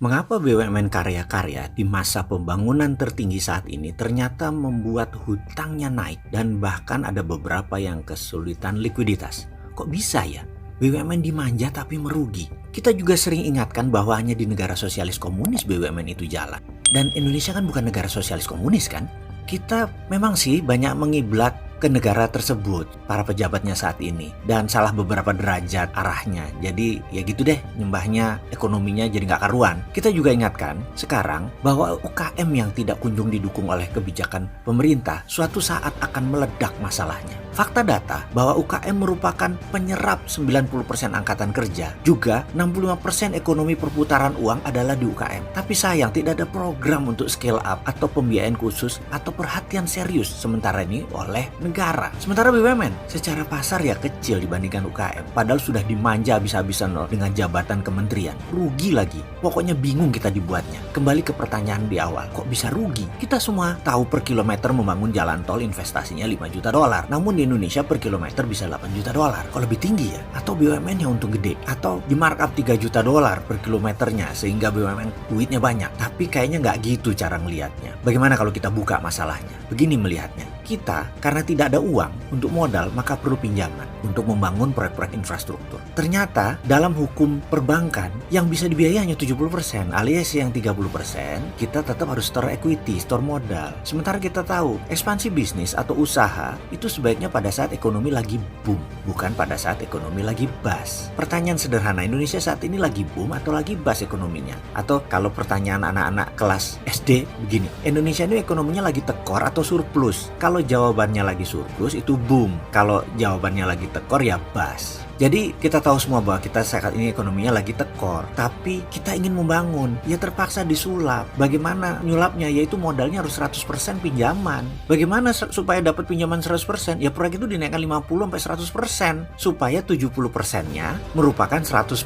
Mengapa BUMN karya-karya di masa pembangunan tertinggi saat ini ternyata membuat hutangnya naik dan bahkan ada beberapa yang kesulitan likuiditas? Kok bisa ya? BUMN dimanja tapi merugi. Kita juga sering ingatkan bahwa hanya di negara sosialis komunis BUMN itu jalan. Dan Indonesia kan bukan negara sosialis komunis kan? Kita memang sih banyak mengiblat ke negara tersebut, para pejabatnya saat ini, dan salah beberapa derajat arahnya. Jadi ya gitu deh, nyembahnya ekonominya jadi nggak karuan. Kita juga ingatkan sekarang bahwa UKM yang tidak kunjung didukung oleh kebijakan pemerintah suatu saat akan meledak masalahnya. Fakta data bahwa UKM merupakan penyerap 90% angkatan kerja, juga 65% ekonomi perputaran uang adalah di UKM. Tapi sayang tidak ada program untuk scale up atau pembiayaan khusus atau perhatian serius sementara ini oleh negara. Sementara BUMN secara pasar ya kecil dibandingkan UKM. Padahal sudah dimanja habis-habisan loh dengan jabatan kementerian. Rugi lagi. Pokoknya bingung kita dibuatnya. Kembali ke pertanyaan di awal. Kok bisa rugi? Kita semua tahu per kilometer membangun jalan tol investasinya 5 juta dolar. Namun di Indonesia per kilometer bisa 8 juta dolar. Kok lebih tinggi ya? Atau BUMN yang untung gede? Atau di markup 3 juta dolar per kilometernya sehingga BUMN duitnya banyak? Tapi kayaknya nggak gitu cara ngelihatnya. Bagaimana kalau kita buka masalahnya? Begini melihatnya. Kita karena tidak ada uang untuk modal maka perlu pinjaman untuk membangun proyek-proyek infrastruktur. Ternyata dalam hukum perbankan yang bisa dibiayai hanya 70% alias yang 30% kita tetap harus store equity, store modal. Sementara kita tahu ekspansi bisnis atau usaha itu sebaiknya pada saat ekonomi lagi boom, bukan pada saat ekonomi lagi bust. Pertanyaan sederhana, Indonesia saat ini lagi boom atau lagi bust ekonominya? Atau kalau pertanyaan anak-anak kelas SD begini, Indonesia ini ekonominya lagi tekor atau surplus? Kalau jawabannya lagi surplus itu boom, kalau jawabannya lagi tekor ya bust. Jadi kita tahu semua bahwa kita saat ini ekonominya lagi tekor, tapi kita ingin membangun, ya terpaksa disulap. Bagaimana nyulapnya? Yaitu modalnya harus 100% pinjaman. Bagaimana supaya dapat pinjaman 100%? Ya proyek itu dinaikkan 50-100% supaya 70%-nya merupakan 100%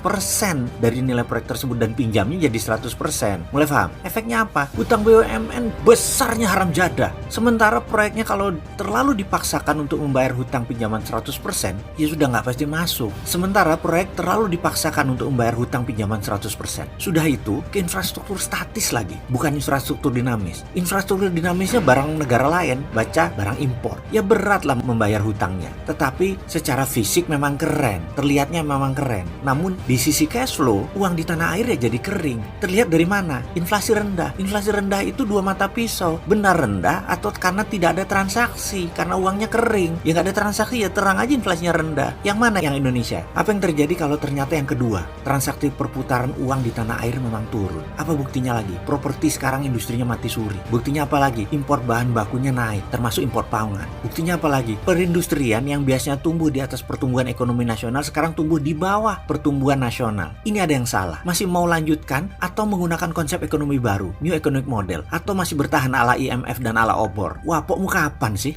dari nilai proyek tersebut dan pinjamnya jadi 100%. Mulai paham? Efeknya apa? Hutang BUMN besarnya haram jadah. Sementara proyeknya kalau terlalu dipaksakan untuk membayar hutang pinjaman 100%, ya sudah nggak pasti masuk. Sementara proyek terlalu dipaksakan untuk membayar hutang pinjaman 100%. Sudah itu ke infrastruktur statis lagi, bukan infrastruktur dinamis. Infrastruktur dinamisnya barang negara lain, baca barang impor. Ya berat lah membayar hutangnya. Tetapi secara fisik memang keren, terlihatnya memang keren. Namun di sisi cash flow, uang di tanah air ya jadi kering. Terlihat dari mana? Inflasi rendah. Inflasi rendah itu dua mata pisau. Benar rendah atau karena tidak ada transaksi, karena uangnya kering. Ya nggak ada transaksi ya terang aja inflasinya rendah. Yang mana yang Indonesia? Apa yang terjadi kalau ternyata yang kedua, transaksi perputaran uang di tanah air memang turun? Apa buktinya lagi? Properti sekarang industrinya mati suri. Buktinya apa lagi? Impor bahan bakunya naik, termasuk impor pangan. Buktinya apa lagi? Perindustrian yang biasanya tumbuh di atas pertumbuhan ekonomi nasional sekarang tumbuh di bawah pertumbuhan nasional. Ini ada yang salah. Masih mau lanjutkan atau menggunakan konsep ekonomi baru, new economic model, atau masih bertahan ala IMF dan ala obor? Wah, pok mau kapan sih?